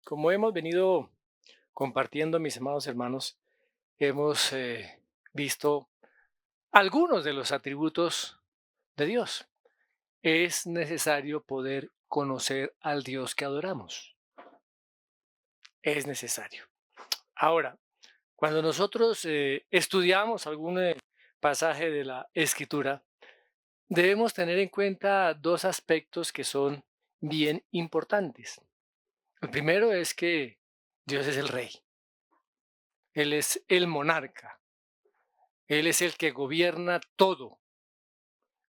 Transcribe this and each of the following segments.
Como hemos venido compartiendo, mis amados hermanos, hemos visto algunos de los atributos de Dios. Es necesario poder conocer al Dios que adoramos. Es necesario. Ahora, cuando nosotros estudiamos algún pasaje de la Escritura, debemos tener en cuenta dos aspectos que son bien importantes. El primero es que Dios es el rey. Él es el monarca. Él es el que gobierna todo.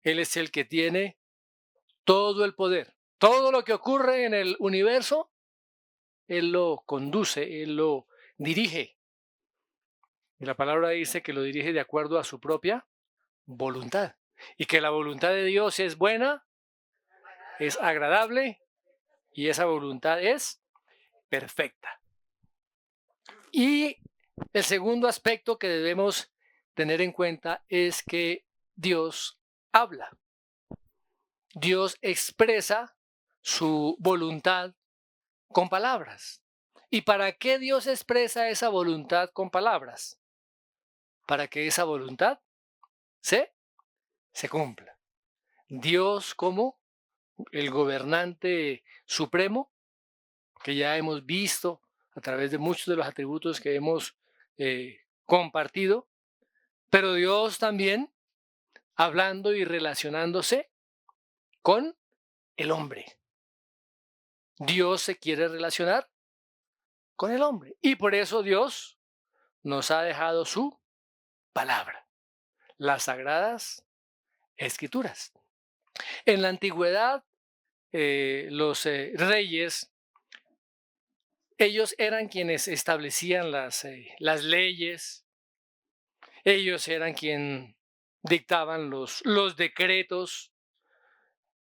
Él es el que tiene todo el poder. Todo lo que ocurre en el universo, Él lo conduce, Él lo dirige. Y la palabra dice que lo dirige de acuerdo a su propia voluntad. Y que la voluntad de Dios es buena, es agradable y esa voluntad es perfecta. Y el segundo aspecto que debemos tener en cuenta es que Dios habla. Dios expresa su voluntad con palabras. ¿Y para qué Dios expresa esa voluntad con palabras? Para que esa voluntad se, se cumpla. Dios como el gobernante supremo, que ya hemos visto a través de muchos de los atributos que hemos compartido, pero Dios también hablando y relacionándose con el hombre. Dios se quiere relacionar con el hombre. Y por eso Dios nos ha dejado su palabra, las sagradas escrituras. En la antigüedad, los reyes, ellos eran quienes establecían las leyes, ellos eran quienes dictaban los decretos,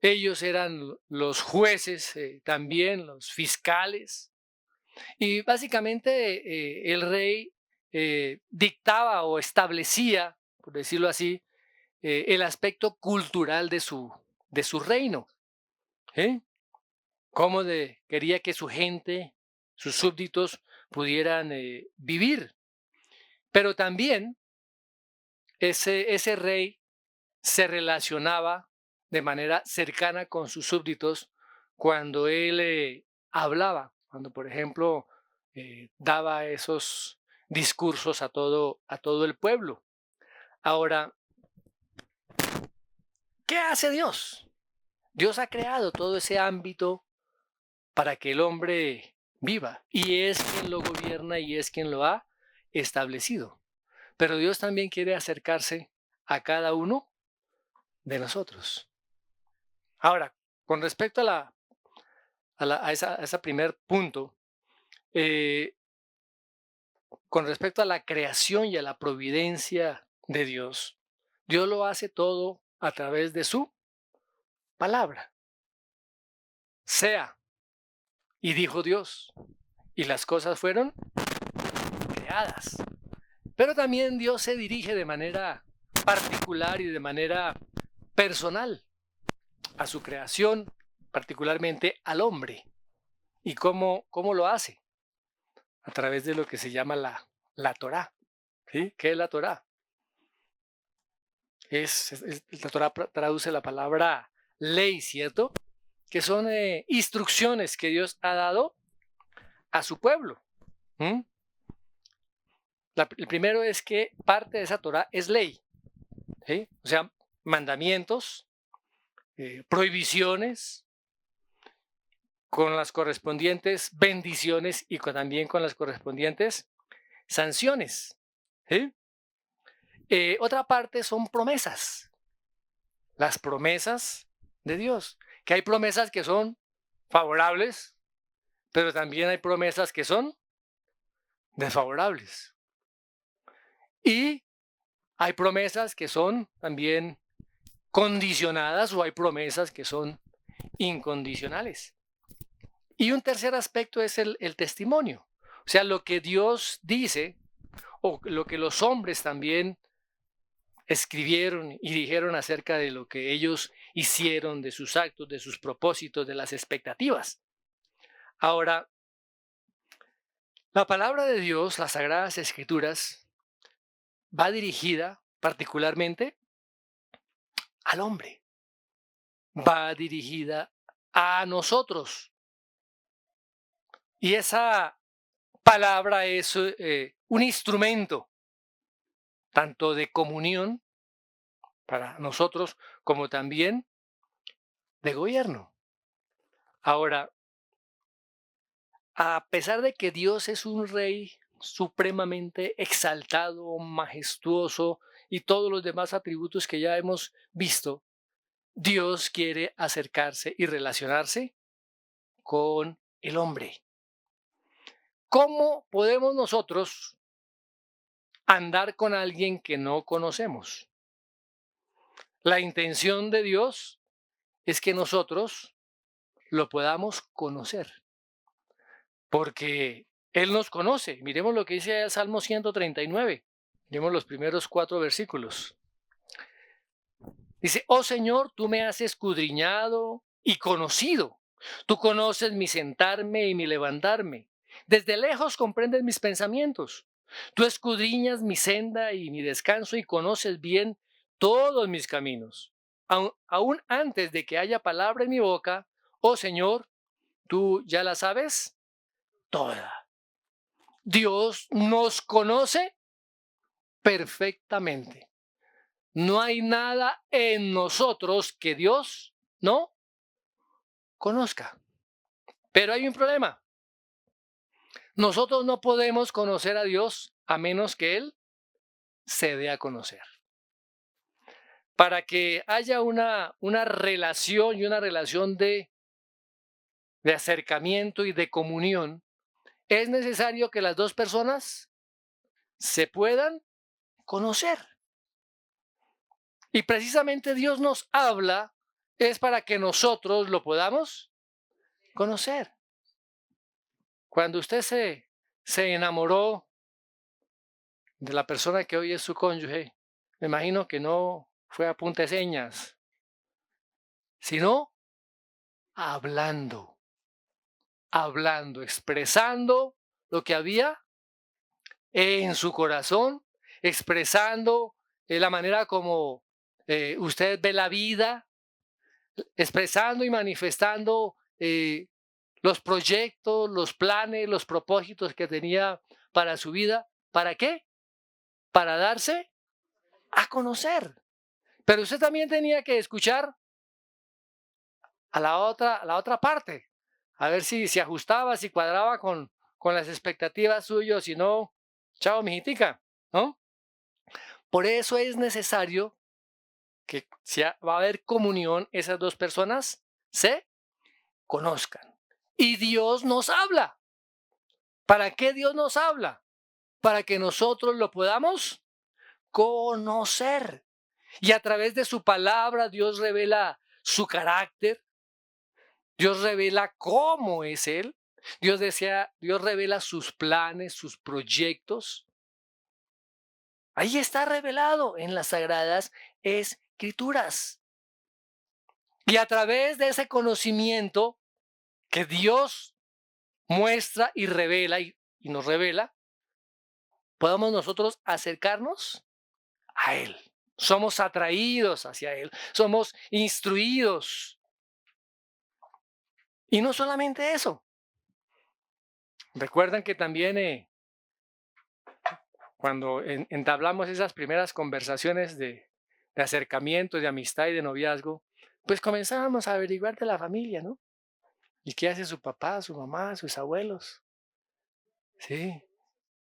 ellos eran los jueces, también los fiscales. Y básicamente el rey dictaba o establecía, por decirlo así, el aspecto cultural de su reino. ¿Eh? Cómo quería que su gente, sus súbditos, pudieran vivir. Pero también ese rey se relacionaba de manera cercana con sus súbditos cuando él hablaba, cuando por ejemplo daba esos discursos a todo el pueblo. Ahora, ¿qué hace Dios? Dios ha creado todo ese ámbito para que el hombre viva y es quien lo gobierna y es quien lo ha establecido. Pero Dios también quiere acercarse a cada uno de nosotros. Ahora, con respecto a ese primer punto, eh, con respecto a la creación y a la providencia de Dios, Dios lo hace todo a través de su palabra. Sea, y dijo Dios, y las cosas fueron creadas. Pero también Dios se dirige de manera particular y de manera personal a su creación, particularmente al hombre. ¿Y cómo lo hace? A través de lo que se llama la Torá. ¿Sí? ¿Qué es la Torá? La Torá traduce la palabra ley, ¿cierto? Que son instrucciones que Dios ha dado a su pueblo. ¿Mm? El primero es que parte de esa Torá es ley. ¿Sí? O sea, mandamientos, prohibiciones, con las correspondientes bendiciones y también con las correspondientes sanciones. ¿Sí? Otra parte son promesas, las promesas de Dios, que hay promesas que son favorables, pero también hay promesas que son desfavorables. Y hay promesas que son también condicionadas o hay promesas que son incondicionales. Y un tercer aspecto es el testimonio. O sea, lo que Dios dice o lo que los hombres también escribieron y dijeron acerca de lo que ellos hicieron, de sus actos, de sus propósitos, de las expectativas. Ahora, La palabra de Dios, las Sagradas Escrituras, va dirigida particularmente al hombre, va dirigida a nosotros. Y esa palabra es un instrumento tanto de comunión para nosotros como también de gobierno. Ahora, a pesar de que Dios es un rey supremamente exaltado, majestuoso y todos los demás atributos que ya hemos visto, Dios quiere acercarse y relacionarse con el hombre. ¿Cómo podemos nosotros andar con alguien que no conocemos? La intención de Dios es que nosotros lo podamos conocer, porque Él nos conoce. Miremos lo que dice el Salmo 139. Miremos los primeros 4 versículos. Dice, oh Señor, tú me has escudriñado y conocido. Tú conoces mi sentarme y mi levantarme. Desde lejos comprendes mis pensamientos. Tú escudriñas mi senda y mi descanso y conoces bien todos mis caminos. Aún antes de que haya palabra en mi boca, oh Señor, tú ya la sabes toda. Dios nos conoce perfectamente. No hay nada en nosotros que Dios no conozca. Pero hay un problema. Nosotros no podemos conocer a Dios a menos que Él se dé a conocer. Para que haya una relación y una relación de acercamiento y de comunión, es necesario que las dos personas se puedan conocer. Y precisamente Dios nos habla es para que nosotros lo podamos conocer. Cuando usted se enamoró de la persona que hoy es su cónyuge, me imagino que no fue a punta de señas, sino hablando, hablando, expresando lo que había en su corazón, expresando la manera como usted ve la vida, expresando y manifestando los proyectos, los planes, los propósitos que tenía para su vida. ¿Para qué? Para darse a conocer. Pero usted también tenía que escuchar a la otra parte, a ver si se ajustaba, si cuadraba con las expectativas suyas, si no, chao, mijitica, ¿no? Por eso es necesario que si va a haber comunión, esas dos personas se conozcan. Y Dios nos habla. ¿Para qué Dios nos habla? Para que nosotros lo podamos conocer. Y a través de su palabra Dios revela su carácter, Dios revela cómo es Él, Dios revela sus planes, sus proyectos. Ahí está revelado en las Sagradas Escrituras. Y a través de ese conocimiento que Dios muestra y revela y nos revela, podamos nosotros acercarnos a Él. Somos atraídos hacia Él, somos instruidos. Y no solamente eso. Recuerdan que también cuando entablamos esas primeras conversaciones de acercamiento, de amistad y de noviazgo, pues comenzábamos a averiguar de la familia, ¿no? ¿Y qué hace su papá, su mamá, sus abuelos? Sí,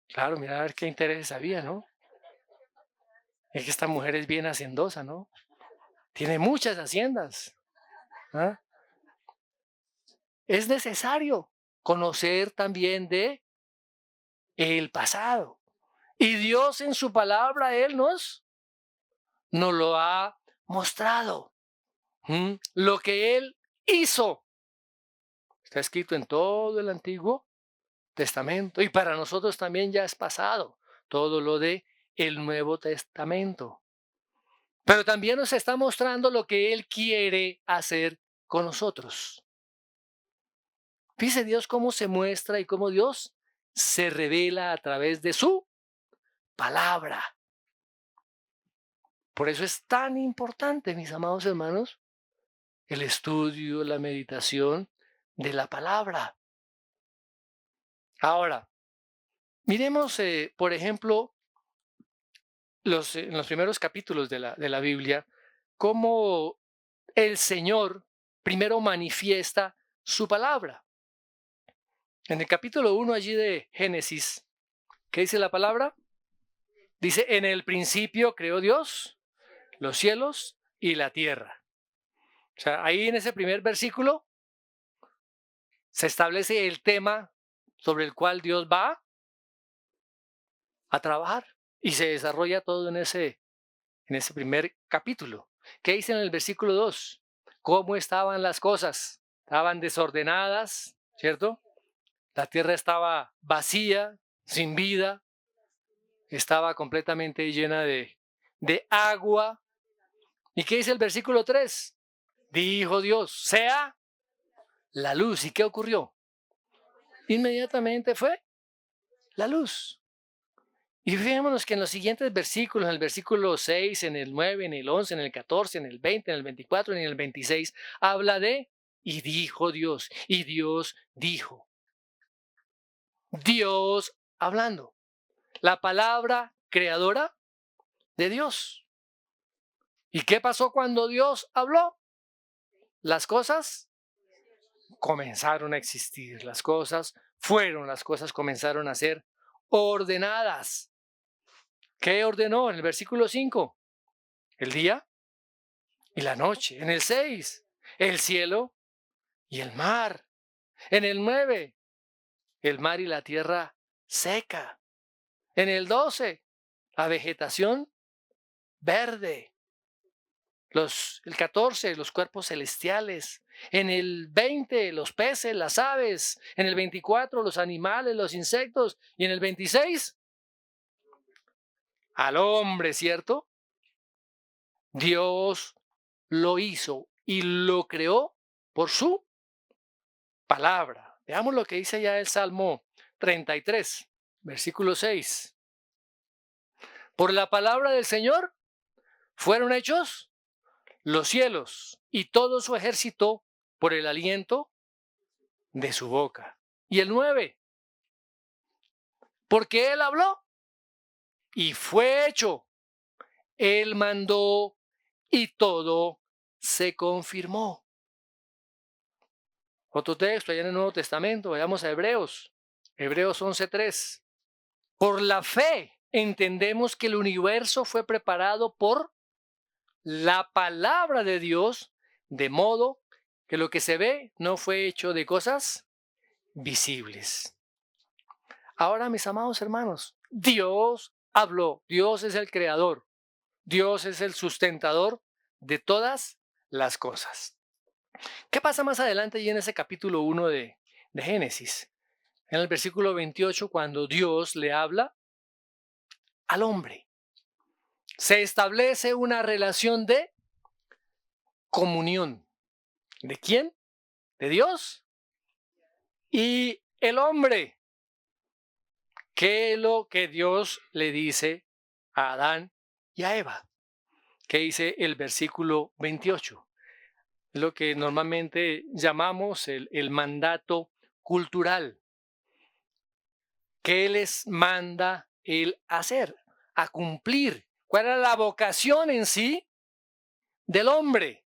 claro, mira a ver qué intereses había, ¿no? Es que esta mujer es bien hacendosa, ¿no? Tiene muchas haciendas. ¿Ah? Es necesario conocer también de el pasado. Y Dios en su palabra, Él nos lo ha mostrado. Lo que Él hizo. Está escrito en todo el Antiguo Testamento. Y para nosotros también ya es pasado todo lo de el Nuevo Testamento. Pero también nos está mostrando lo que Él quiere hacer con nosotros. Dice Dios cómo se muestra y cómo Dios se revela a través de su palabra. Por eso es tan importante, mis amados hermanos, el estudio, la meditación de la palabra. Ahora, miremos, por ejemplo, en los primeros capítulos de la Biblia, cómo el Señor primero manifiesta su palabra. En el capítulo 1 allí de Génesis, ¿qué dice la palabra? Dice, en el principio creó Dios los cielos y la tierra. O sea, ahí en ese primer versículo se establece el tema sobre el cual Dios va a trabajar y se desarrolla todo en ese primer capítulo. ¿Qué dice en el versículo 2? ¿Cómo estaban las cosas? Estaban desordenadas, ¿cierto? La tierra estaba vacía, sin vida, estaba completamente llena de agua. ¿Y qué dice el versículo 3? Dijo Dios, sea la luz. ¿Y qué ocurrió? Inmediatamente fue la luz. Y fijémonos que en los siguientes versículos, en el versículo 6, en el 9, en el 11, en el 14, en el 20, en el 24, en el 26, habla de, y dijo Dios, y Dios dijo. Dios hablando. La palabra creadora de Dios. ¿Y qué pasó cuando Dios habló? Las cosas comenzaron a existir, las cosas comenzaron a ser ordenadas. ¿Qué ordenó en el versículo 5? El día y la noche. En el 6, el cielo y el mar. En el 9, el mar y la tierra seca. En el 12, la vegetación verde. El 14, los cuerpos celestiales. En el 20, los peces, las aves. En el 24, los animales, los insectos. Y en el 26, al hombre, ¿cierto? Dios lo hizo y lo creó por su palabra. Veamos lo que dice ya el Salmo 33, versículo 6. Por la palabra del Señor fueron hechos los cielos y todo su ejército por el aliento de su boca. Y el 9, porque Él habló y fue hecho. Él mandó y todo se confirmó. Otro texto allá en el Nuevo Testamento, vayamos a Hebreos. Hebreos 11:3. Por la fe entendemos que el universo fue preparado por la palabra de Dios, de modo que lo que se ve no fue hecho de cosas visibles. Ahora, mis amados hermanos, Dios habló, Dios es el creador, Dios es el sustentador de todas las cosas. ¿Qué pasa más adelante y en ese capítulo 1 de Génesis? En el versículo 28, cuando Dios le habla al hombre, se establece una relación de comunión. ¿De quién? De Dios y el hombre. ¿Qué es lo que Dios le dice a Adán y a Eva? ¿Qué dice el versículo 28? Lo que normalmente llamamos el mandato cultural. ¿Qué les manda él a hacer? A cumplir. ¿Cuál era la vocación en sí del hombre?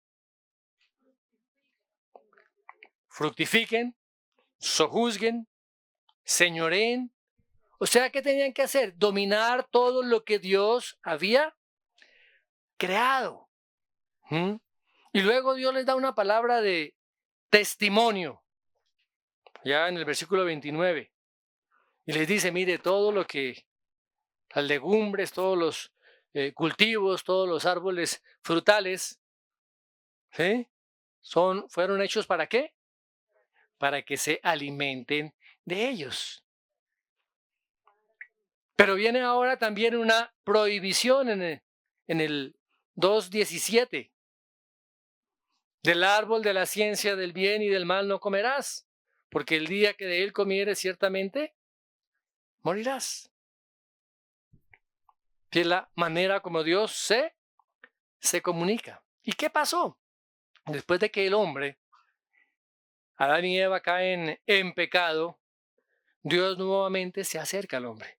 Fructifiquen, sojuzguen, señoreen. O sea, ¿qué tenían que hacer? Dominar todo lo que Dios había creado. Y luego Dios les da una palabra de testimonio, ya en el versículo 29. Y les dice, mire, todo lo que, las legumbres, todos los cultivos, todos los árboles frutales, ¿sí? Fueron hechos ¿para qué? Para que se alimenten de ellos. Pero viene ahora también una prohibición en el 2:17. Del árbol de la ciencia del bien y del mal no comerás, porque el día que de él comieres ciertamente morirás. Que es la manera como Dios se comunica. ¿Y qué pasó? Después de que el hombre, Adán y Eva, caen en pecado, Dios nuevamente se acerca al hombre.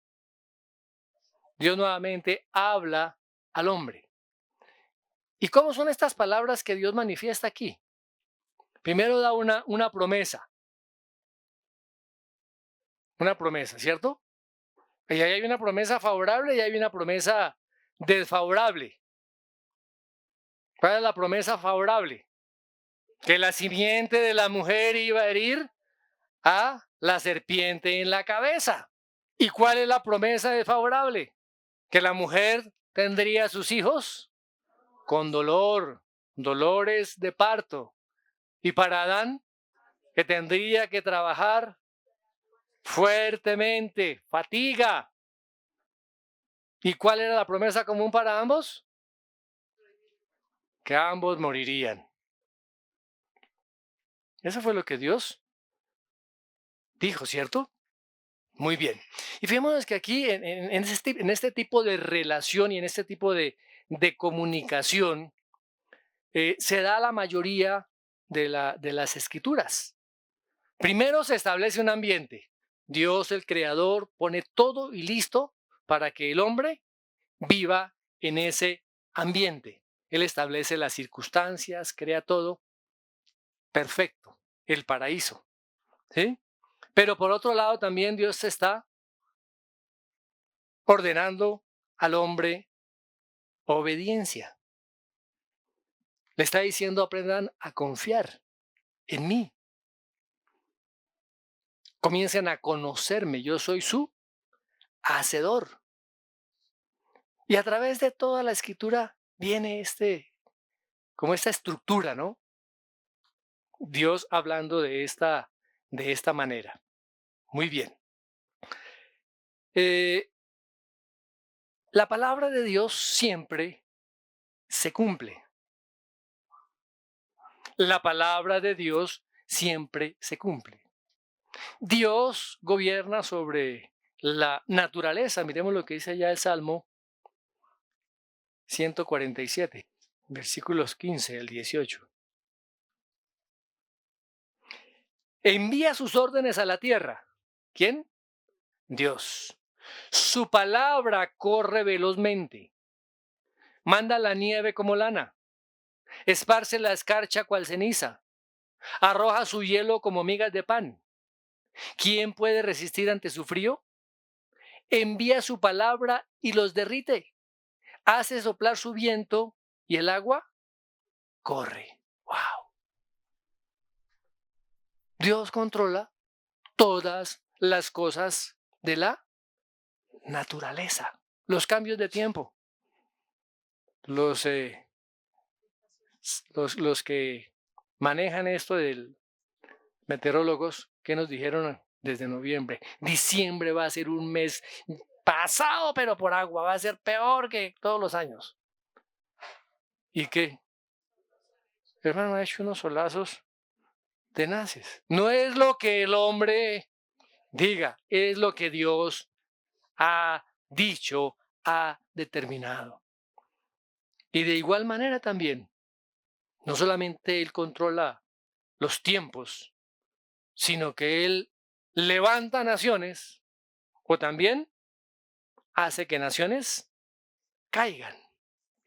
Dios nuevamente habla al hombre. ¿Y cómo son estas palabras que Dios manifiesta aquí? Primero da una promesa, ¿cierto? Y ahí hay una promesa favorable y hay una promesa desfavorable. ¿Cuál es la promesa favorable? Que la simiente de la mujer iba a herir a la serpiente en la cabeza. ¿Y cuál es la promesa desfavorable? Que la mujer tendría sus hijos con dolor, dolores de parto. Y para Adán, que tendría que trabajar fuertemente, fatiga. ¿Y cuál era la promesa común para ambos? Que ambos morirían. Eso fue lo que Dios dijo, ¿cierto? Muy bien. Y fijémonos que aquí, en este tipo de relación y en este tipo de comunicación, se da la mayoría de las escrituras. Primero se establece un ambiente. Dios, el creador, pone todo y listo para que el hombre viva en ese ambiente. Él establece las circunstancias, crea todo perfecto, el paraíso. ¿Sí? Pero por otro lado también Dios está ordenando al hombre obediencia. Le está diciendo aprendan a confiar en mí. Comiencen a conocerme, yo soy su hacedor. Y a través de toda la escritura viene como esta estructura, ¿no? Dios hablando de esta manera. Muy bien. La palabra de Dios siempre se cumple. La palabra de Dios siempre se cumple. Dios gobierna sobre la naturaleza. Miremos lo que dice allá el Salmo 147, versículos 15 al 18. Envía sus órdenes a la tierra. ¿Quién? Dios. Su palabra corre velozmente. Manda la nieve como lana. Esparce la escarcha cual ceniza. Arroja su hielo como migas de pan. ¿Quién puede resistir ante su frío? Envía su palabra y los derrite. Hace soplar su viento y el agua corre. ¡Wow! Dios controla todas las cosas de la naturaleza. Los cambios de tiempo. Los que manejan esto del meteorólogos, ¿qué nos dijeron desde noviembre? Diciembre va a ser un mes pasado, pero por agua, va a ser peor que todos los años. ¿Y qué? Hermano, ha hecho unos solazos tenaces. No es lo que el hombre diga, es lo que Dios ha dicho, ha determinado. Y de igual manera también, no solamente Él controla los tiempos, sino que Él levanta naciones o también hace que naciones caigan.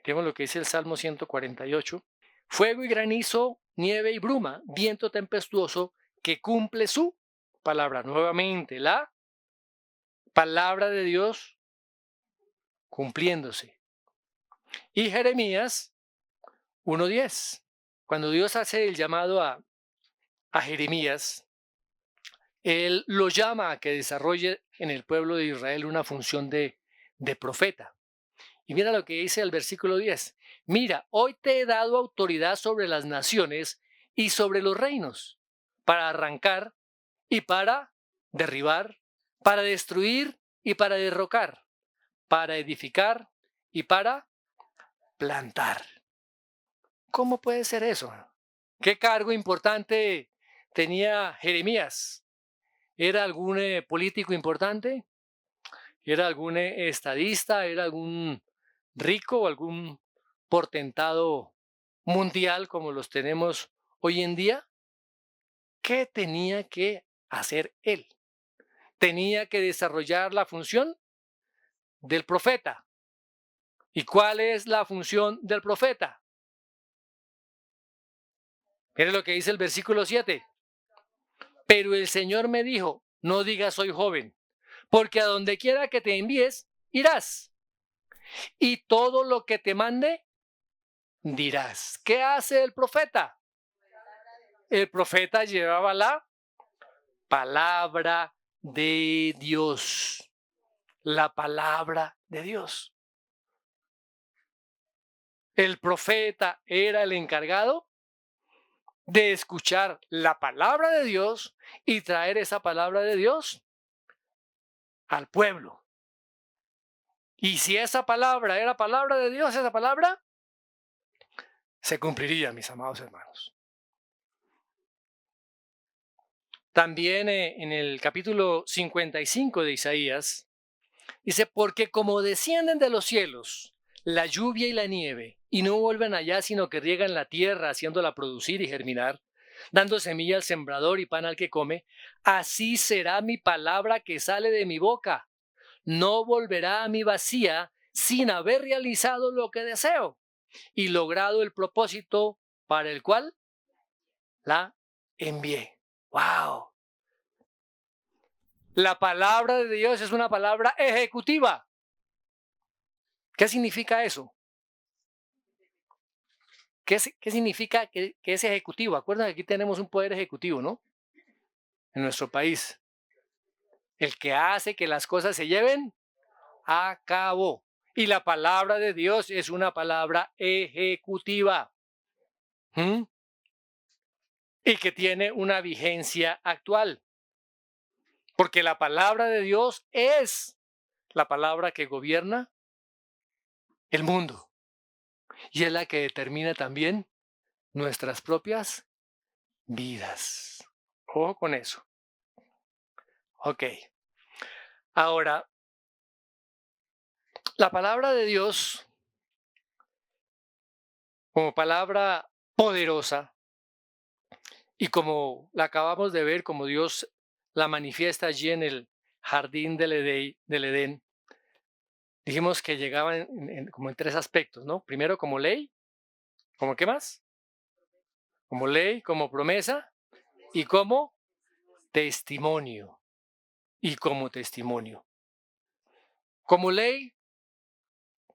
Tenemos lo que dice el Salmo 148. Fuego y granizo, nieve y bruma, viento tempestuoso que cumple su palabra. Nuevamente, la palabra de Dios cumpliéndose. Y Jeremías 1:10. Cuando Dios hace el llamado a Jeremías, Él lo llama a que desarrolle en el pueblo de Israel una función de profeta. Y mira lo que dice el versículo 10. Mira, hoy te he dado autoridad sobre las naciones y sobre los reinos, para arrancar y para derribar, para destruir y para derrocar, para edificar y para plantar. ¿Cómo puede ser eso? ¿Qué cargo importante tenía Jeremías? ¿Era algún político importante? ¿Era algún estadista? ¿Era algún rico o algún portentado mundial como los tenemos hoy en día? ¿Qué tenía que hacer él? Tenía que desarrollar la función del profeta. ¿Y cuál es la función del profeta? Mire lo que dice el versículo 7. Pero el Señor me dijo, no digas soy joven, porque a donde quiera que te envíes, irás. Y todo lo que te mande, dirás. ¿Qué hace el profeta? El profeta llevaba la palabra de Dios. La palabra de Dios. El profeta era el encargado de escuchar la palabra de Dios y traer esa palabra de Dios al pueblo. Y si esa palabra era palabra de Dios, esa palabra se cumpliría, mis amados hermanos. También en el capítulo 55 de Isaías, dice, porque como descienden de los cielos la lluvia y la nieve, y no vuelven allá, sino que riegan la tierra, haciéndola producir y germinar, dando semilla al sembrador y pan al que come, así será mi palabra que sale de mi boca. No volverá a mí vacía sin haber realizado lo que deseo y logrado el propósito para el cual la envié. ¡Wow! La palabra de Dios es una palabra ejecutiva. ¿Qué significa eso? ¿Qué significa que es ejecutivo? Acuérdense que aquí tenemos un poder ejecutivo, ¿no? En nuestro país. El que hace que las cosas se lleven a cabo. Y la palabra de Dios es una palabra ejecutiva. ¿Mm? Y que tiene una vigencia actual. Porque la palabra de Dios es la palabra que gobierna el mundo. Y es la que determina también nuestras propias vidas. Ojo con eso. Ok. Ahora, la palabra de Dios, como palabra poderosa, y como la acabamos de ver, como Dios la manifiesta allí en el jardín del Edén, dijimos que llegaba como en tres aspectos, ¿no? Primero como ley, ¿como qué más? Como ley, como promesa y como testimonio. Y como testimonio. Como ley,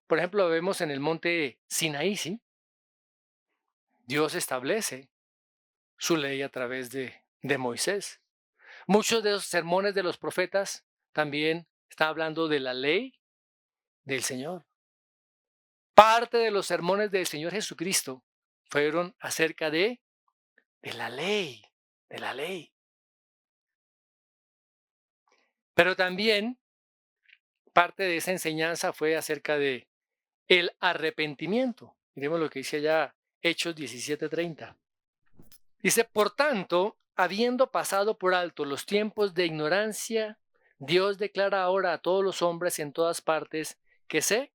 por ejemplo, lo vemos en el monte Sinaí, ¿sí? Dios establece su ley a través de Moisés. Muchos de los sermones de los profetas también están hablando de la ley del Señor. Parte de los sermones del Señor Jesucristo fueron acerca de la ley, de la ley. Pero también parte de esa enseñanza fue acerca de el arrepentimiento. Miremos lo que dice allá Hechos 17:30. Dice, por tanto, habiendo pasado por alto los tiempos de ignorancia, Dios declara ahora a todos los hombres en todas partes que se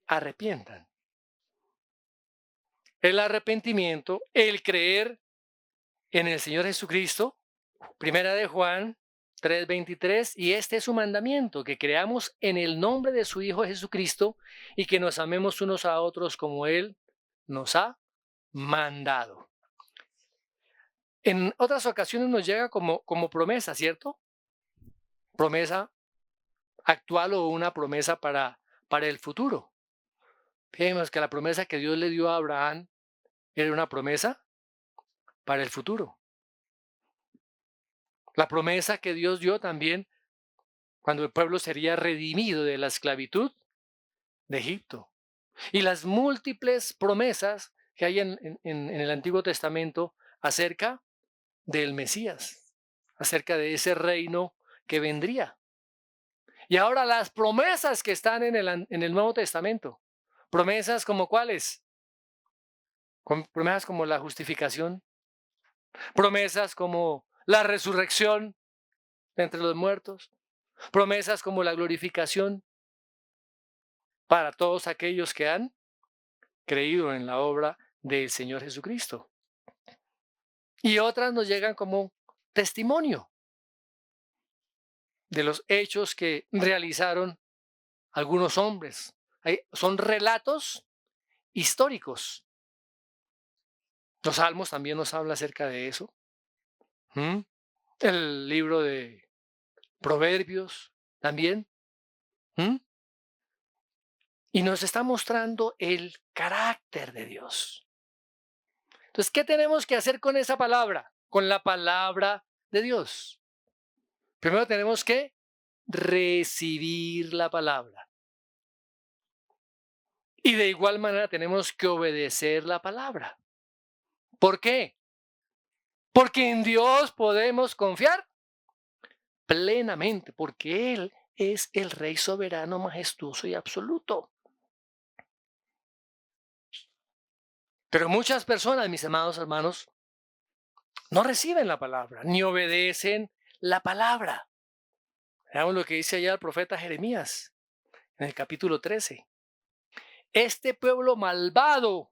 arrepientan. El arrepentimiento, el creer en el Señor Jesucristo, primera de Juan 3:23, y este es su mandamiento, que creamos en el nombre de su Hijo Jesucristo y que nos amemos unos a otros como Él nos ha mandado. En otras ocasiones nos llega como promesa, ¿cierto? Promesa actual o una promesa para el futuro. Fíjense que la promesa que Dios le dio a Abraham era una promesa para el futuro. La promesa que Dios dio también cuando el pueblo sería redimido de la esclavitud de Egipto. Y las múltiples promesas que hay en el Antiguo Testamento acerca del Mesías, acerca de ese reino que vendría. Y ahora las promesas que están en el Nuevo Testamento. Promesas como cuáles? Promesas como la justificación. Promesas como la resurrección de entre los muertos. Promesas como la glorificación para todos aquellos que han creído en la obra del Señor Jesucristo. Y otras nos llegan como testimonio de los hechos que realizaron algunos hombres. Son relatos históricos. Los Salmos también nos habla acerca de eso. ¿Mm? El libro de Proverbios también. ¿Mm? Y nos está mostrando el carácter de Dios. Entonces, ¿qué tenemos que hacer con esa palabra? Con la palabra de Dios. Primero tenemos que recibir la palabra. Y de igual manera tenemos que obedecer la palabra. ¿Por qué? Porque en Dios podemos confiar plenamente, porque Él es el Rey soberano, majestuoso y absoluto. Pero muchas personas, mis amados hermanos, no reciben la palabra, ni obedecen la palabra. Veamos lo que dice allá el profeta Jeremías en el capítulo 13. Este pueblo malvado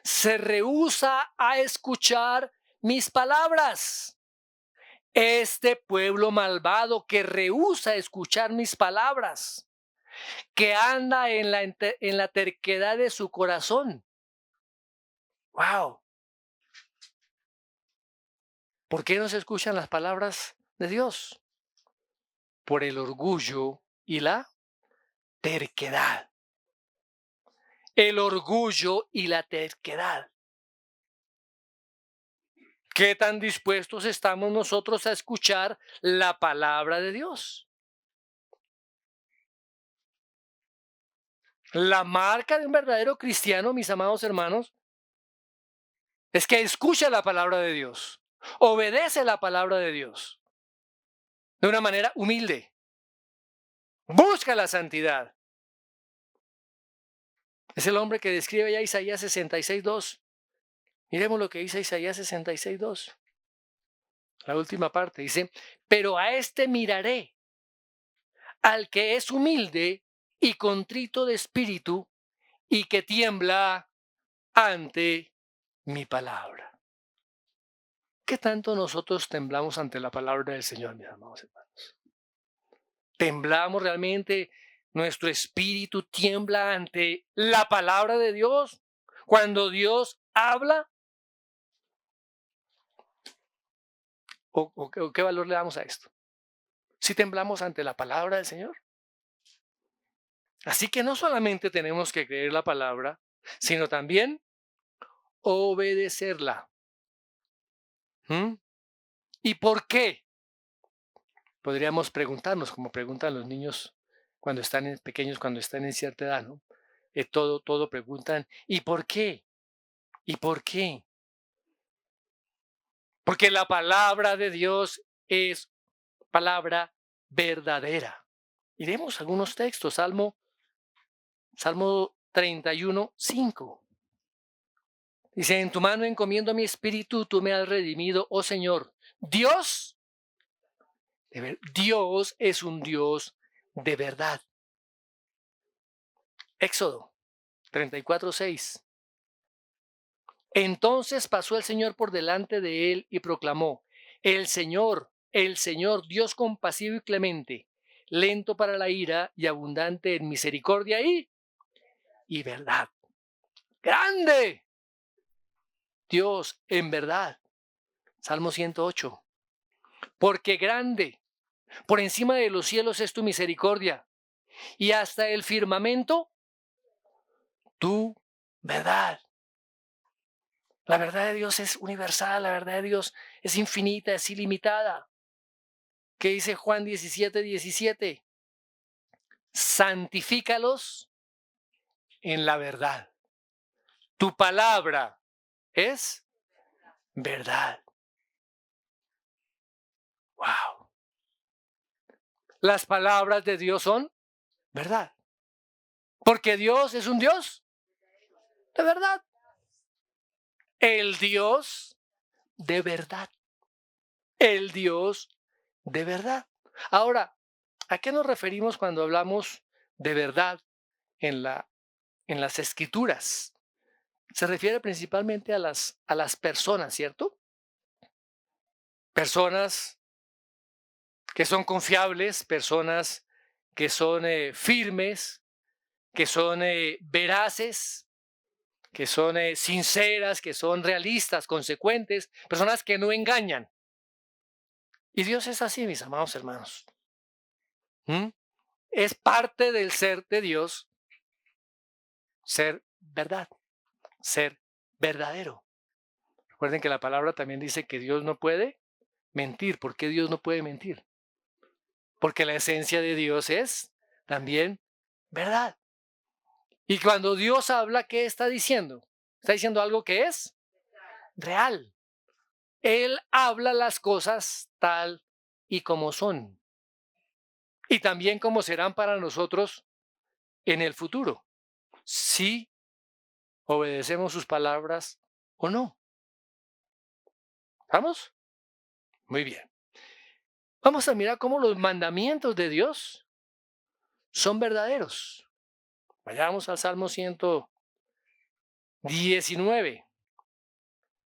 se rehúsa a escuchar mis palabras. Este pueblo malvado que rehúsa escuchar mis palabras, que anda en la terquedad de su corazón. ¡Wow! ¿Por qué no se escuchan las palabras de Dios? Por el orgullo y la terquedad. El orgullo y la terquedad. ¿Qué tan dispuestos estamos nosotros a escuchar la palabra de Dios? La marca de un verdadero cristiano, mis amados hermanos, es que escucha la palabra de Dios, obedece la palabra de Dios de una manera humilde, busca la santidad. Es el hombre que describe ya Isaías 66:2. Miremos lo que dice Isaías 66:2. La última parte dice, pero a este miraré, al que es humilde y contrito de espíritu y que tiembla ante mi palabra. ¿Qué tanto nosotros temblamos ante la palabra del Señor, mis amados hermanos? ¿Temblamos realmente? ¿Nuestro espíritu tiembla ante la palabra de Dios? Cuando Dios habla, ¿o qué valor le damos a esto? ¿Si temblamos ante la palabra del Señor? Así que no solamente tenemos que creer la palabra, sino también obedecerla. ¿Mm? ¿Y por qué? Podríamos preguntarnos, como preguntan los niños cuando están pequeños, cuando están en cierta edad, ¿no? Todo preguntan, ¿y por qué? ¿Y por qué? Porque la palabra de Dios es palabra verdadera. Iremos a algunos textos, Salmo 31:5. Dice, en tu mano encomiendo mi espíritu, tú me has redimido, oh Señor. Dios es un Dios de verdad. Éxodo 34:6. Entonces pasó el Señor por delante de él y proclamó, el Señor, Dios compasivo y clemente, lento para la ira y abundante en misericordia y verdad. Grande Dios en verdad. Salmo 108. Porque grande, por encima de los cielos es tu misericordia y hasta el firmamento tu verdad. La verdad de Dios es universal, la verdad de Dios es infinita, es ilimitada. ¿Qué dice Juan 17:17? Santifícalos en la verdad. Tu palabra es verdad. Wow. Las palabras de Dios son verdad. Porque Dios es un Dios de verdad. El Dios de verdad. El Dios de verdad. Ahora, ¿A qué nos referimos cuando hablamos de verdad en las escrituras? Se refiere principalmente a las personas, ¿cierto? Personas que son confiables, personas que son firmes, que son veraces, que son sinceras, que son realistas, consecuentes, personas que no engañan. Y Dios es así, mis amados hermanos. ¿Mm? Es parte del ser de Dios ser verdad, ser verdadero. Recuerden que la palabra también dice que Dios no puede mentir. ¿Por qué Dios no puede mentir? Porque la esencia de Dios es también verdad. Y cuando Dios habla, ¿qué está diciendo? Está diciendo algo que es real. Él habla las cosas tal y como son. Y también como serán para nosotros en el futuro. Si obedecemos sus palabras o no. ¿Vamos? Muy bien. Vamos a mirar cómo los mandamientos de Dios son verdaderos. Vayamos al Salmo 119.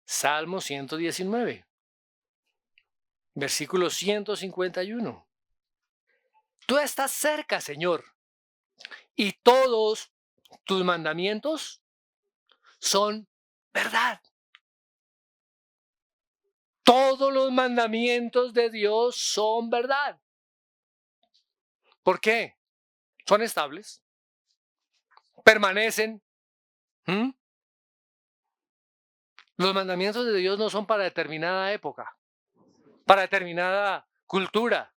Salmo 119. Versículo 151. Tú estás cerca, Señor, y todos tus mandamientos son verdad. Todos los mandamientos de Dios son verdad. ¿Por qué? Son estables, permanecen. ¿Mm? Los mandamientos de Dios no son para determinada época, para determinada cultura.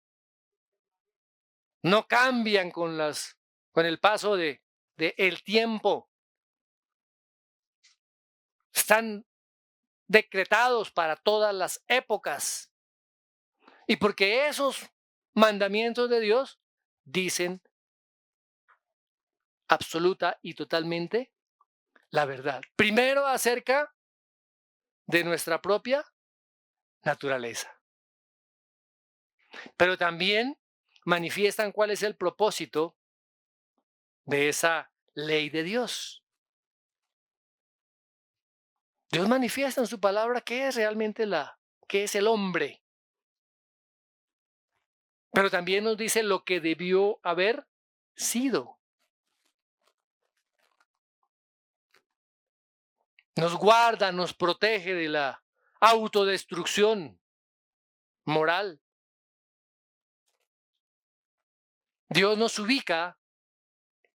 No cambian con el paso de el tiempo. Están decretados para todas las épocas. Y porque esos mandamientos de Dios dicen absoluta y totalmente la verdad. Primero acerca de nuestra propia naturaleza. Pero también manifiestan cuál es el propósito de esa ley de Dios. Dios manifiesta en su palabra qué es realmente qué es el hombre. Pero también nos dice lo que debió haber sido. Nos guarda, nos protege de la autodestrucción moral. Dios nos ubica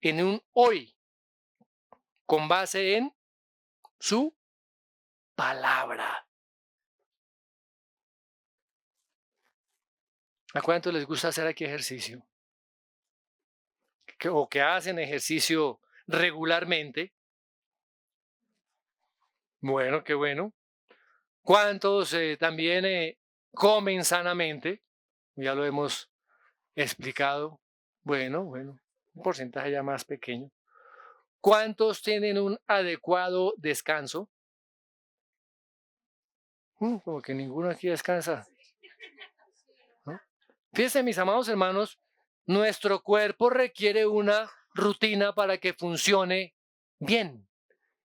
en un hoy con base en su palabra. ¿A cuánto les gusta hacer aquí ejercicio? O que hacen ejercicio regularmente. Bueno, qué bueno. ¿Cuántos también comen sanamente? Ya lo hemos explicado. Bueno, un porcentaje ya más pequeño. ¿Cuántos tienen un adecuado descanso? Como que ninguno aquí descansa, ¿no? Fíjense, mis amados hermanos, nuestro cuerpo requiere una rutina para que funcione bien.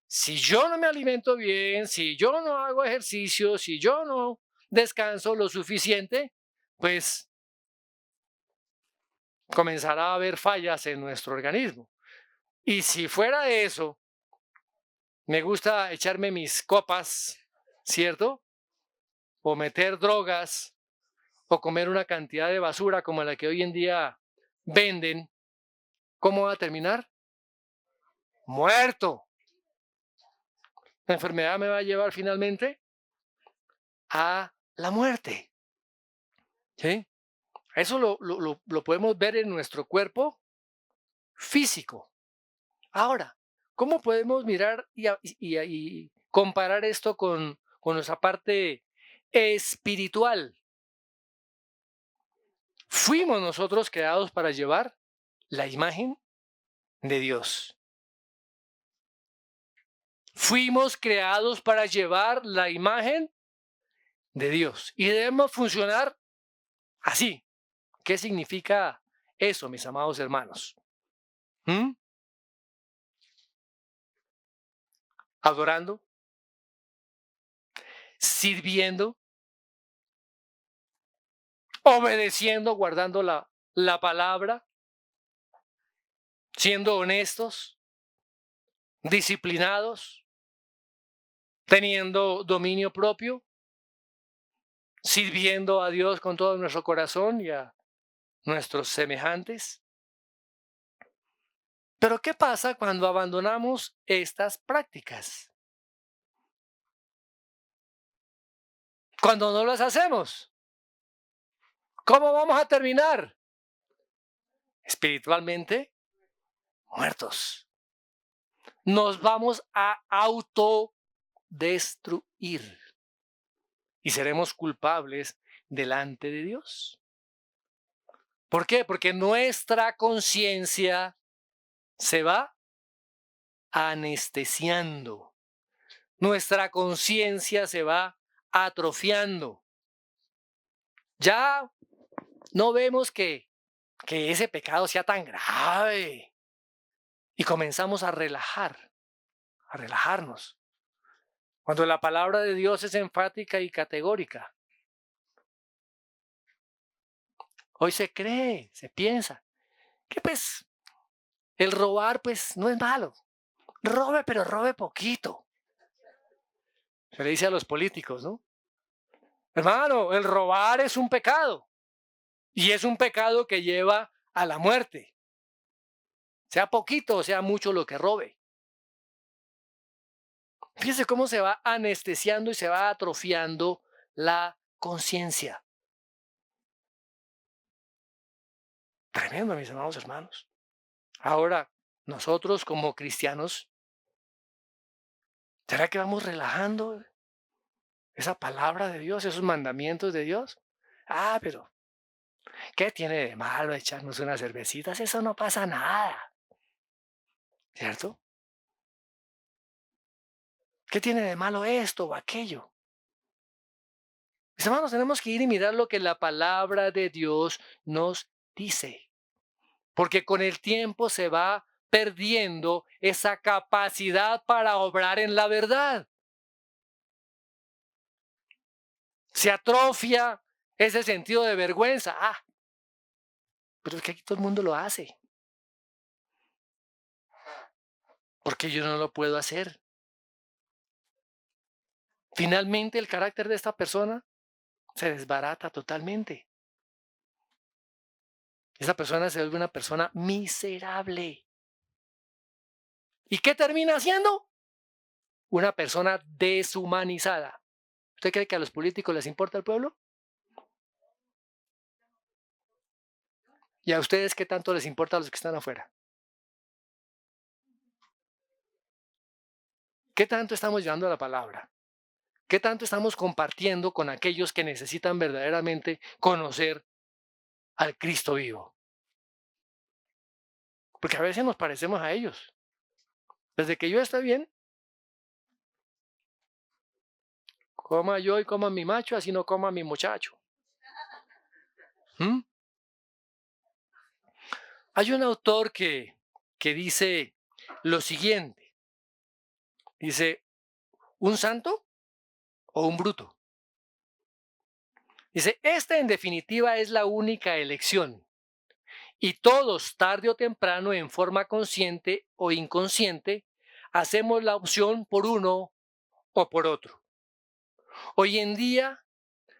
Si yo no me alimento bien, si yo no hago ejercicio, si yo no descanso lo suficiente, pues comenzará a haber fallas en nuestro organismo. Y si fuera eso, me gusta echarme mis copas, ¿cierto? O meter drogas, o comer una cantidad de basura como la que hoy en día venden, ¿cómo va a terminar? Muerto. La enfermedad me va a llevar finalmente a la muerte. ¿Sí? Eso lo podemos ver en nuestro cuerpo físico. Ahora, ¿cómo podemos mirar y comparar esto con nuestra parte espiritual? Fuimos nosotros creados para llevar la imagen de Dios. Fuimos creados para llevar la imagen de Dios y debemos funcionar así. ¿Qué significa eso, mis amados hermanos? ¿Mm? Adorando, sirviendo, obedeciendo, guardando la palabra, siendo honestos, disciplinados, teniendo dominio propio, sirviendo a Dios con todo nuestro corazón y a nuestros semejantes. Pero ¿qué pasa cuando abandonamos estas prácticas? Cuando no las hacemos, ¿cómo vamos a terminar? Espiritualmente muertos. Nos vamos a autodestruir y seremos culpables delante de Dios. ¿Por qué? Porque nuestra conciencia se va anestesiando. Nuestra conciencia se va atrofiando. Ya no vemos que ese pecado sea tan grave. Y comenzamos a relajarnos. Cuando la palabra de Dios es enfática y categórica. Hoy se cree, se piensa que pues el robar pues no es malo. Robe, pero robe poquito. Se le dice a los políticos, ¿no? Hermano, el robar es un pecado. Y es un pecado que lleva a la muerte. Sea poquito o sea mucho lo que robe. Fíjese cómo se va anestesiando y se va atrofiando la conciencia. Tremendo, mis amados hermanos. Ahora, nosotros como cristianos, ¿será que vamos relajando esa palabra de Dios, esos mandamientos de Dios? Ah, pero ¿qué tiene de malo echarnos unas cervecitas? Eso no pasa nada, ¿cierto? ¿Qué tiene de malo esto o aquello? Mis hermanos, tenemos que ir y mirar lo que la palabra de Dios nos dice, porque con el tiempo se va perdiendo esa capacidad para obrar en la verdad. Se atrofia ese sentido de vergüenza. Ah, pero es que aquí todo el mundo lo hace. Porque yo no lo puedo hacer. Finalmente el carácter de esta persona se desbarata totalmente. Esa persona se vuelve una persona miserable. ¿Y qué termina siendo? Una persona deshumanizada. ¿Usted cree que a los políticos les importa el pueblo? ¿Y a ustedes qué tanto les importa a los que están afuera? ¿Qué tanto estamos llevando la palabra? ¿Qué tanto estamos compartiendo con aquellos que necesitan verdaderamente conocer al Cristo vivo? Porque a veces nos parecemos a ellos. Desde que yo esté bien, coma yo y coma mi macho, así no coma mi muchacho. ¿Mm? Hay un autor que dice lo siguiente. Dice, ¿un santo o un bruto? Dice, esta en definitiva es la única elección. Y todos, tarde o temprano, en forma consciente o inconsciente, hacemos la opción por uno o por otro. Hoy en día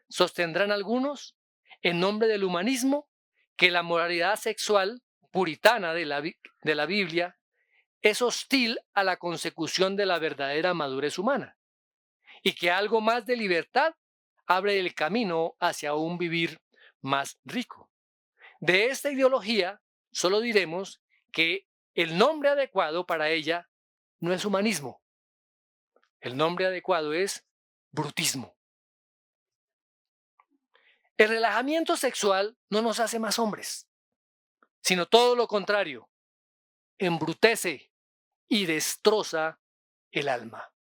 sostendrán algunos, en nombre del humanismo, que la moralidad sexual puritana de la Biblia es hostil a la consecución de la verdadera madurez humana y que algo más de libertad abre el camino hacia un vivir más rico. De esta ideología solo diremos que el nombre adecuado para ella no es humanismo, el nombre adecuado es brutismo. El relajamiento sexual no nos hace más hombres, sino todo lo contrario, embrutece y destroza el alma.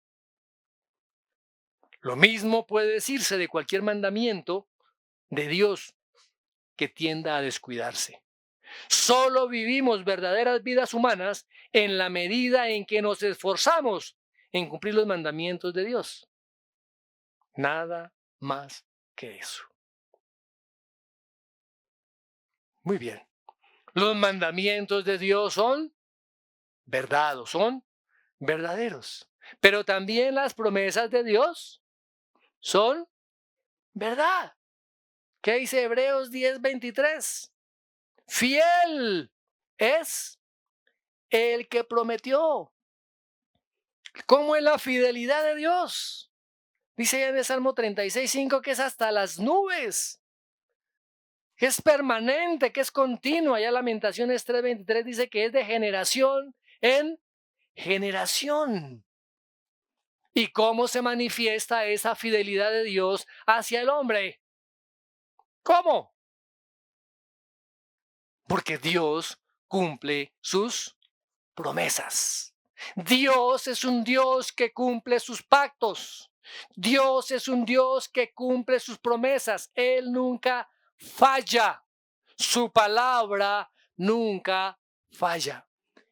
Lo mismo puede decirse de cualquier mandamiento de Dios que tienda a descuidarse. Solo vivimos verdaderas vidas humanas en la medida en que nos esforzamos en cumplir los mandamientos de Dios. Nada más que eso. Muy bien. Los mandamientos de Dios son verdad, son verdaderos. Pero también las promesas de Dios son verdad. ¿Qué dice Hebreos 10:23? Fiel es el que prometió. ¿Cómo es la fidelidad de Dios? Dice en el Salmo 36:5 que es hasta las nubes, que es permanente, que es continua. Ya Lamentaciones 3:23 dice que es de generación en generación. ¿Y cómo se manifiesta esa fidelidad de Dios hacia el hombre? ¿Cómo? Porque Dios cumple sus promesas. Dios es un Dios que cumple sus pactos. Dios es un Dios que cumple sus promesas. Él nunca falla. Su palabra nunca falla.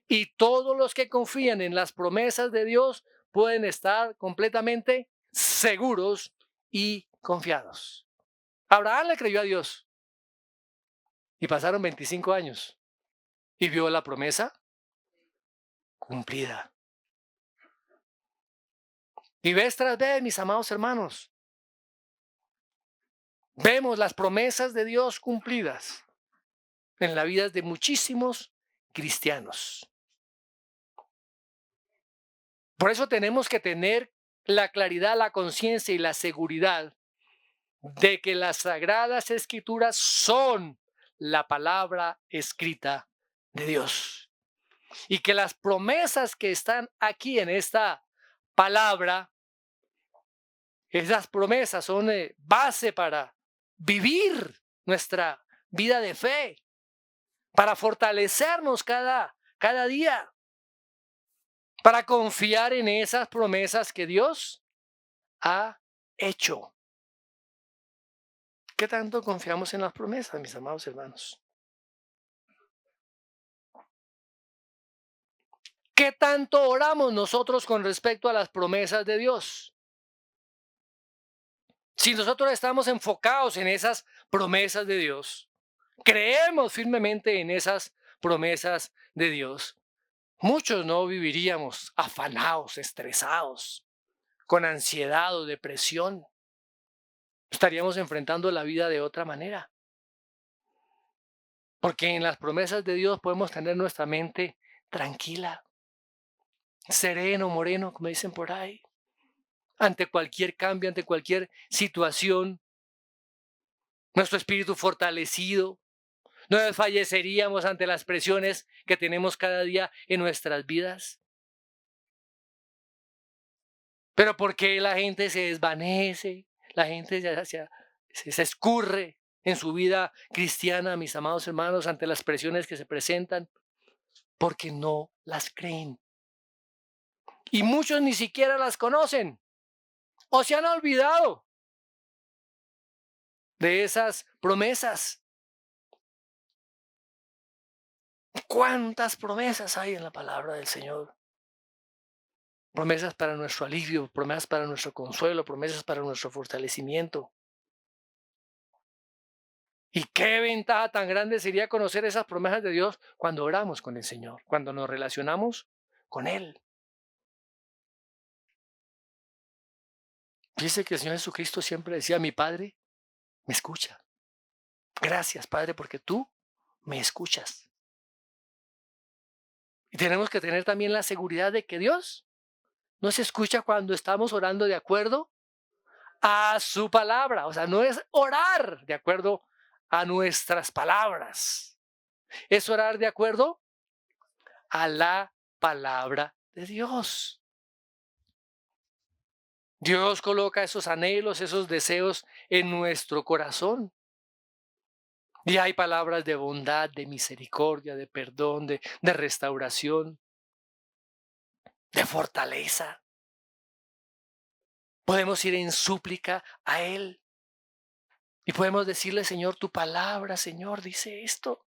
Y todos los que confían en las promesas de Dios pueden estar completamente seguros y confiados. Abraham le creyó a Dios y pasaron 25 años y vio la promesa cumplida. Y vez tras vez, mis amados hermanos, vemos las promesas de Dios cumplidas en la vida de muchísimos cristianos. Por eso tenemos que tener la claridad, la conciencia y la seguridad de que las sagradas escrituras son la palabra escrita de Dios. Y que las promesas que están aquí en esta palabra, esas promesas son base para vivir nuestra vida de fe, para fortalecernos cada día, para confiar en esas promesas que Dios ha hecho. ¿Qué tanto confiamos en las promesas, mis amados hermanos? ¿Qué tanto oramos nosotros con respecto a las promesas de Dios? Si nosotros estamos enfocados en esas promesas de Dios, creemos firmemente en esas promesas de Dios, muchos no viviríamos afanados, estresados, con ansiedad o depresión. Estaríamos enfrentando la vida de otra manera. Porque en las promesas de Dios podemos tener nuestra mente tranquila, sereno, moreno, como dicen por ahí, ante cualquier cambio, ante cualquier situación, nuestro espíritu fortalecido. No desfalleceríamos ante las presiones que tenemos cada día en nuestras vidas. Pero porque la gente se desvanece, la gente se escurre en su vida cristiana, mis amados hermanos, ante las presiones que se presentan, porque no las creen. Y muchos ni siquiera las conocen o se han olvidado de esas promesas. ¿Cuántas promesas hay en la palabra del Señor? Promesas para nuestro alivio, promesas para nuestro consuelo, promesas para nuestro fortalecimiento. Y qué ventaja tan grande sería conocer esas promesas de Dios cuando oramos con el Señor, cuando nos relacionamos con Él. Dice que el Señor Jesucristo siempre decía, mi Padre me escucha. Gracias, Padre, porque tú me escuchas. Y tenemos que tener también la seguridad de que Dios nos escucha cuando estamos orando de acuerdo a su palabra. O sea, no es orar de acuerdo a nuestras palabras. Es orar de acuerdo a la palabra de Dios. Dios coloca esos anhelos, esos deseos en nuestro corazón. Y hay palabras de bondad, de misericordia, de perdón, de restauración, de fortaleza. Podemos ir en súplica a Él. Y podemos decirle, Señor, tu palabra, Señor, dice esto.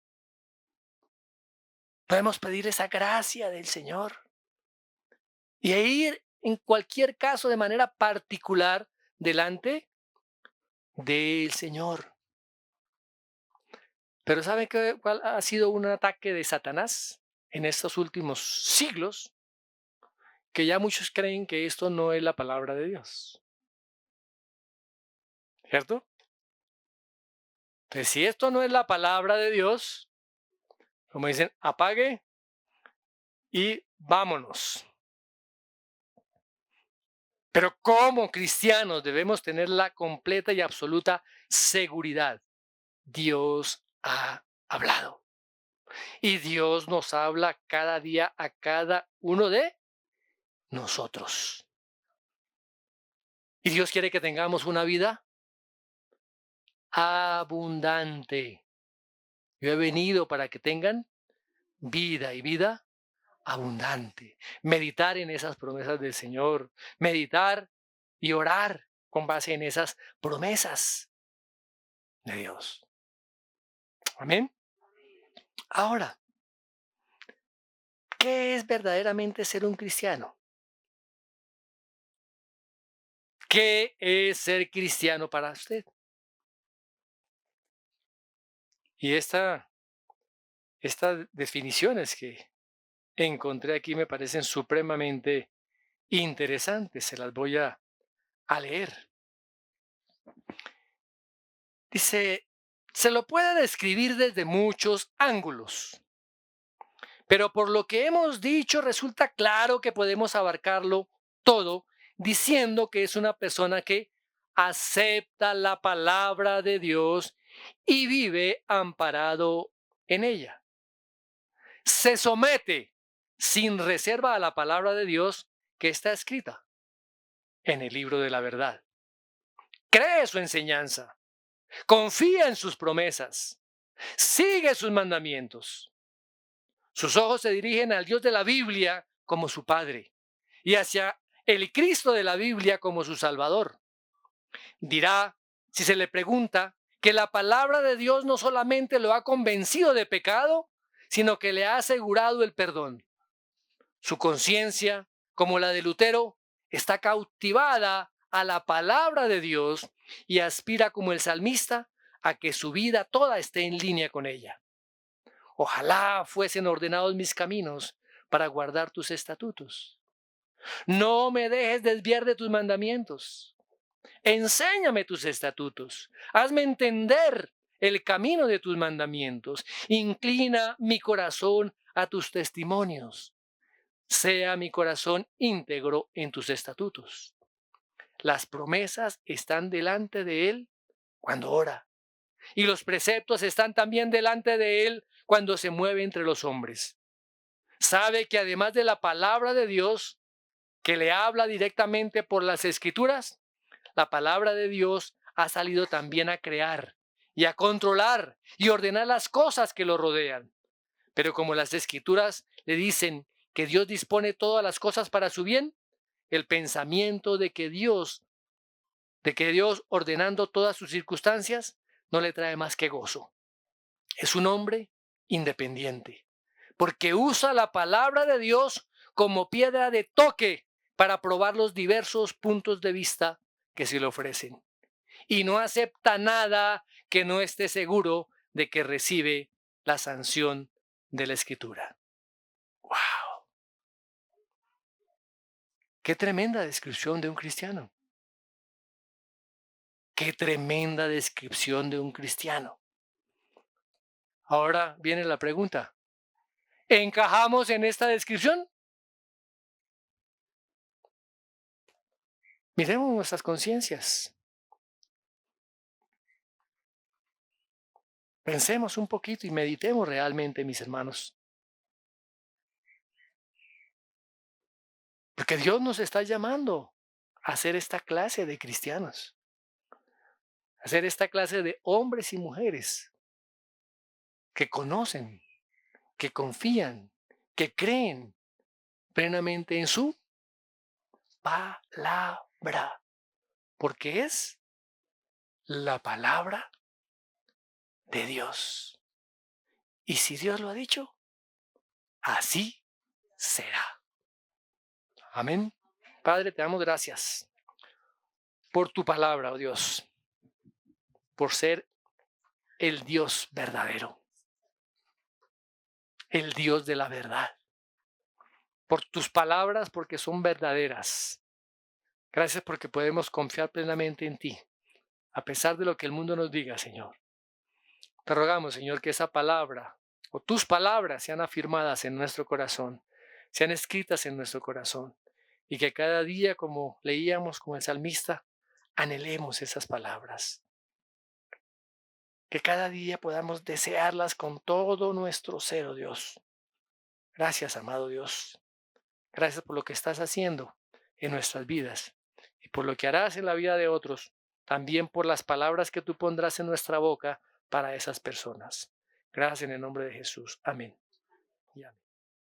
Podemos pedir esa gracia del Señor y ir en cualquier caso de manera particular delante del Señor. Pero ¿sabe cuál ha sido un ataque de Satanás en estos últimos siglos? Que ya muchos creen que esto no es la palabra de Dios, ¿cierto? Entonces, si esto no es la palabra de Dios, como dicen, apague y vámonos. Pero como cristianos debemos tener la completa y absoluta seguridad. Dios ha hablado. Y Dios nos habla cada día a cada uno de nosotros. Y Dios quiere que tengamos una vida abundante. Yo he venido para que tengan vida y vida abundante. Meditar en esas promesas del Señor. Meditar y orar con base en esas promesas de Dios. Amén. Ahora, ¿qué es verdaderamente ser un cristiano? ¿Qué es ser cristiano para usted? Y estas definiciones que encontré aquí me parecen supremamente interesantes. Se las voy a leer. Dice, se lo puede describir desde muchos ángulos, pero por lo que hemos dicho resulta claro que podemos abarcarlo todo diciendo que es una persona que acepta la palabra de Dios y vive amparado en ella. Se somete sin reserva a la palabra de Dios que está escrita en el libro de la verdad. Cree su enseñanza, confía en sus promesas, sigue sus mandamientos. Sus ojos se dirigen al Dios de la Biblia como su Padre y hacia el Cristo de la Biblia como su Salvador. Dirá, si se le pregunta, que la palabra de Dios no solamente lo ha convencido de pecado, sino que le ha asegurado el perdón. Su conciencia, como la de Lutero, está cautivada a la palabra de Dios y aspira como el salmista a que su vida toda esté en línea con ella. Ojalá fuesen ordenados mis caminos para guardar tus estatutos. No me dejes desviar de tus mandamientos. Enséñame tus estatutos. Hazme entender el camino de tus mandamientos. Inclina mi corazón a tus testimonios. Sea mi corazón íntegro en tus estatutos. Las promesas están delante de él cuando ora. Y los preceptos están también delante de él cuando se mueve entre los hombres. Sabe que además de la palabra de Dios, que le habla directamente por las escrituras, la palabra de Dios ha salido también a crear y a controlar y ordenar las cosas que lo rodean. Pero como las escrituras le dicen que Dios dispone todas las cosas para su bien, el pensamiento de que Dios ordenando todas sus circunstancias no le trae más que gozo. Es un hombre independiente, porque usa la palabra de Dios como piedra de toque para probar los diversos puntos de vista que se le ofrecen. Y no acepta nada que no esté seguro de que recibe la sanción de la Escritura. ¡Wow! ¡Qué tremenda descripción de un cristiano! ¡Qué tremenda descripción de un cristiano! Ahora viene la pregunta. ¿Encajamos en esta descripción? Miremos nuestras conciencias. Pensemos un poquito y meditemos realmente, mis hermanos. Porque Dios nos está llamando a ser esta clase de cristianos, a ser esta clase de hombres y mujeres que conocen, que confían, que creen plenamente en su palabra, porque es la palabra de Dios. Y si Dios lo ha dicho, así será. Amén. Padre, te damos gracias por tu palabra, oh Dios, por ser el Dios verdadero, el Dios de la verdad, por tus palabras porque son verdaderas. Gracias porque podemos confiar plenamente en ti, a pesar de lo que el mundo nos diga, Señor. Te rogamos, Señor, que esa palabra o tus palabras sean afirmadas en nuestro corazón, sean escritas en nuestro corazón y que cada día, como leíamos con el salmista, anhelemos esas palabras. Que cada día podamos desearlas con todo nuestro ser, oh Dios. Gracias, amado Dios. Gracias por lo que estás haciendo en nuestras vidas y por lo que harás en la vida de otros, también por las palabras que tú pondrás en nuestra boca para esas personas. Gracias en el nombre de Jesús. Amén. Y amén.